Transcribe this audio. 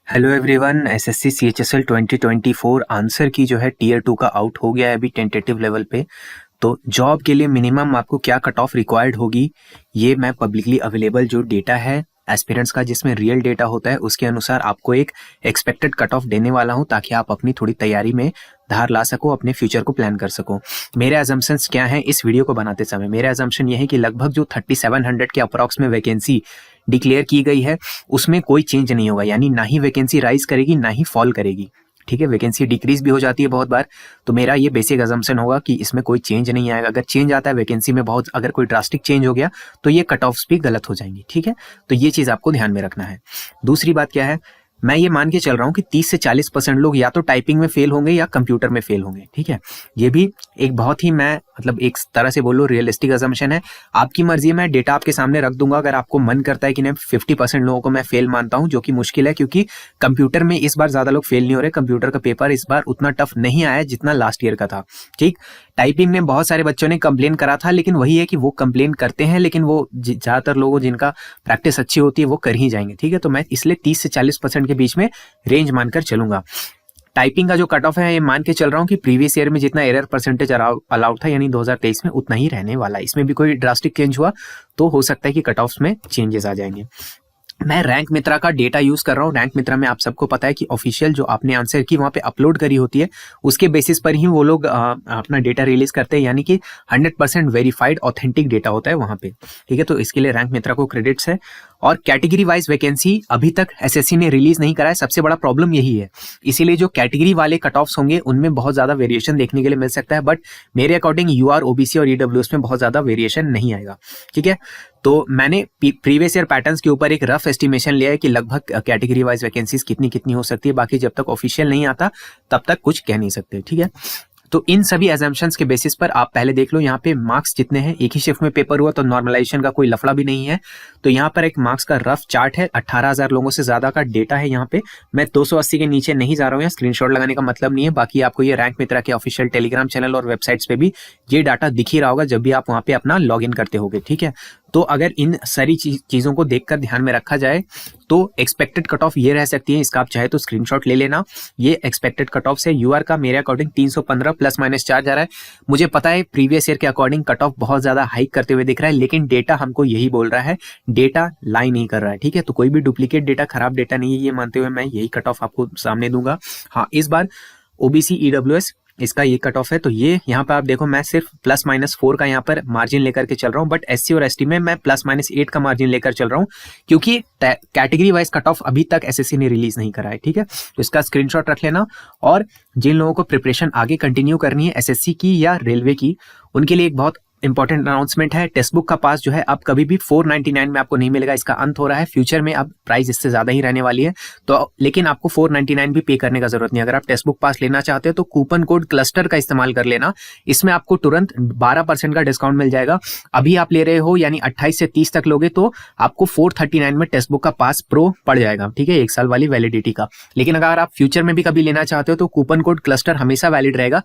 Hello everyone, SSC CHSL 2024 answer की जो है टीयर 2 का आउट हो गया है अभी टेंटेटिव लेवल पे। तो जॉब के लिए मिनिमम आपको क्या कट ऑफ रिक्वायर्ड होगी, ये मैं पब्लिकली अवेलेबल जो डेटा है एस्पिरेंट्स का, जिसमें रियल डेटा होता है, उसके अनुसार आपको एक एक्सपेक्टेड कट ऑफ देने वाला हूं, ताकि आप अपनी थोड़ी तैयारी में धार ला सको, अपने फ्यूचर को प्लान कर सको। मेरे अजम्पशंस क्या हैं इस वीडियो को बनाते समय? मेरे अजम्पशन ये है कि लगभग जो 3700 के अप्रॉक्स में वैकेंसी डिक्लेयर की गई है उसमें कोई चेंज नहीं होगा, यानी ना ही वैकेंसी राइज करेगी ना ही फॉल करेगी। ठीक है, वैकेंसी डिक्रीज भी हो जाती है बहुत बार, तो मेरा ये बेसिक अजम्पशन होगा कि इसमें कोई चेंज नहीं आएगा। अगर चेंज आता है वैकेंसी में बहुत, अगर कोई ड्रास्टिक चेंज हो गया तो ये कट ऑफ्स भी गलत हो जाएंगी। ठीक है, तो ये चीज आपको ध्यान में रखना है। दूसरी बात क्या है, मैं ये मान के चल रहा हूँ कि 30 से 40% लोग या तो टाइपिंग में फेल होंगे या कंप्यूटर में फेल होंगे। ठीक है, ये भी एक बहुत ही, मैं मतलब एक तरह से बोलो, रियलिस्टिक अजम्पशन है। आपकी मर्जी है, मैं डेटा आपके सामने रख दूंगा। अगर आपको मन करता है कि नहीं 50% लोगों को मैं फेल मानता हूं, जो कि मुश्किल है, क्योंकि कंप्यूटर में इस बार ज्यादा लोग फेल नहीं हो रहे। कंप्यूटर का पेपर इस बार उतना टफ नहीं आया जितना लास्ट ईयर का था। ठीक, टाइपिंग में बहुत सारे बच्चों ने कंप्लेन करा था, लेकिन वही है कि वो कंप्लेन करते हैं, लेकिन वो ज्यादातर लोगों जिनका प्रैक्टिस अच्छी होती है वो कर ही जाएंगे। ठीक है, तो मैं इसलिए 30 से 40% के बीच में रेंज मानकर चलूंगा। टाइपिंग का जो कट ऑफ है ये मान के चल रहा हूँ कि प्रीवियस ईयर में जितना एरर परसेंटेज अलाउड था, यानी 2023 में, उतना ही रहने वाला है। इसमें भी कोई ड्रास्टिक चेंज हुआ तो हो सकता है कि कट ऑफ्स में चेंजेस आ जाएंगे। मैं रैंक मित्रा का डेटा यूज कर रहा हूँ। रैंक मित्रा में आप सबको पता है कि ऑफिशियल जो आपने आंसर की वहां पे अपलोड करी होती है, उसके बेसिस पर ही वो लोग अपना डेटा रिलीज करते हैं, यानी कि 100% वेरीफाइड ऑथेंटिक डेटा होता है वहां पे। ठीक है, तो इसके लिए रैंक मित्रा को क्रेडिट्स है। और कैटेगरी वाइज वैकेंसी अभी तक एसएससी ने रिलीज नहीं करा है, सबसे बड़ा प्रॉब्लम यही है। इसीलिए जो कैटेगरी वाले कट ऑफ्स होंगे उनमें बहुत ज्यादा वेरिएशन देखने के लिए मिल सकता है, बट मेरे अकॉर्डिंग यूआर, ओबीसी और ईडब्ल्यूएस में बहुत ज्यादा वेरिएशन नहीं आएगा। ठीक है, तो मैंने प्रीवियस ईयर पैटर्न्स के ऊपर एक रफ एस्टिमेशन लिया है कि लगभग कैटेगरी वाइज वैकेंसीज कितनी कितनी हो सकती है। बाकी जब तक ऑफिशियल नहीं आता तब तक कुछ कह नहीं सकते। ठीक है, तो इन सभी एजम्पशंस के बेसिस पर आप पहले देख लो यहाँ पे मार्क्स जितने हैं, एक ही शिफ्ट में पेपर हुआ तो नॉर्मलाइजेशन का कोई लफड़ा भी नहीं है। तो यहाँ पर एक मार्क्स का रफ चार्ट है, 18,000 लोगों से ज्यादा का डेटा है यहाँ पे। मैं 280 के नीचे नहीं जा रहा हूँ, यहाँ स्क्रीनशॉट लगाने का मतलब नहीं है। बाकी आपको ये रैंक मित्रा के ऑफिशियल टेलीग्राम चैनल और वेबसाइट्स पे भी ये डाटा दिख ही रहा होगा जब भी आप वहां पे अपना लॉग इन करते होगे। ठीक है, तो अगर इन सारी चीजों को देखकर ध्यान में रखा जाए तो एक्सपेक्टेड कट ऑफ ये रह सकती है। इसका आप चाहे तो स्क्रीनशॉट ले लेना। ये एक्सपेक्टेड कट ऑफ से यूआर का मेरे अकॉर्डिंग 315 ±4 जा रहा है। मुझे पता है प्रीवियस ईयर के अकॉर्डिंग कट ऑफ बहुत ज्यादा हाइक करते हुए दिख रहा है, लेकिन डेटा हमको यही बोल रहा है, डेटा लाई नहीं कर रहा है। ठीक है, तो कोई भी डुप्लीकेट डेटा, खराब डेटा नहीं है, ये मानते हुए मैं यही कट ऑफ आपको सामने दूंगा। हाँ, इस बार ओबीसी, ईडब्ल्यूएस, इसका ये कट ऑफ है। तो ये यहाँ पे आप देखो, मैं सिर्फ ±4 का यहाँ पर मार्जिन लेकर के चल रहा हूँ, बट एससी और एसटी में मैं ±8 का मार्जिन लेकर चल रहा हूँ, क्योंकि कैटेगरी वाइज कट ऑफ अभी तक एसएससी ने रिलीज नहीं करा है। ठीक है, तो इसका स्क्रीनशॉट रख लेना। और जिन लोगों को प्रिपरेशन आगे कंटिन्यू करनी है एसएससी की या रेलवे की, उनके लिए एक बहुत इंपॉर्टेंट अनाउंसमेंट है। टेक्स्ट बुक का पास जो है अब कभी भी 499 में आपको नहीं मिलेगा, इसका अंत हो रहा है। फ्यूचर में अब प्राइस इससे ज्यादा ही रहने वाली है, तो लेकिन आपको 499 भी पे करने का जरूरत नहीं। अगर आप टेक्स्ट बुक पास लेना चाहते हो तो कूपन कोड क्लस्टर का इस्तेमाल कर लेना, इसमें आपको तुरंत 12% का डिस्काउंट मिल जाएगा। अभी आप ले रहे हो यानी 28 से 30 तक लोगे तो आपको 439 में टेक्स्ट बुक का पास प्रो पड़ जाएगा। ठीक है, 1 साल वाली वैलिडिटी का। लेकिन अगर आप फ्यूचर में भी कभी लेना चाहते हो तो कूपन कोड क्लस्टर हमेशा वैलिड रहेगा,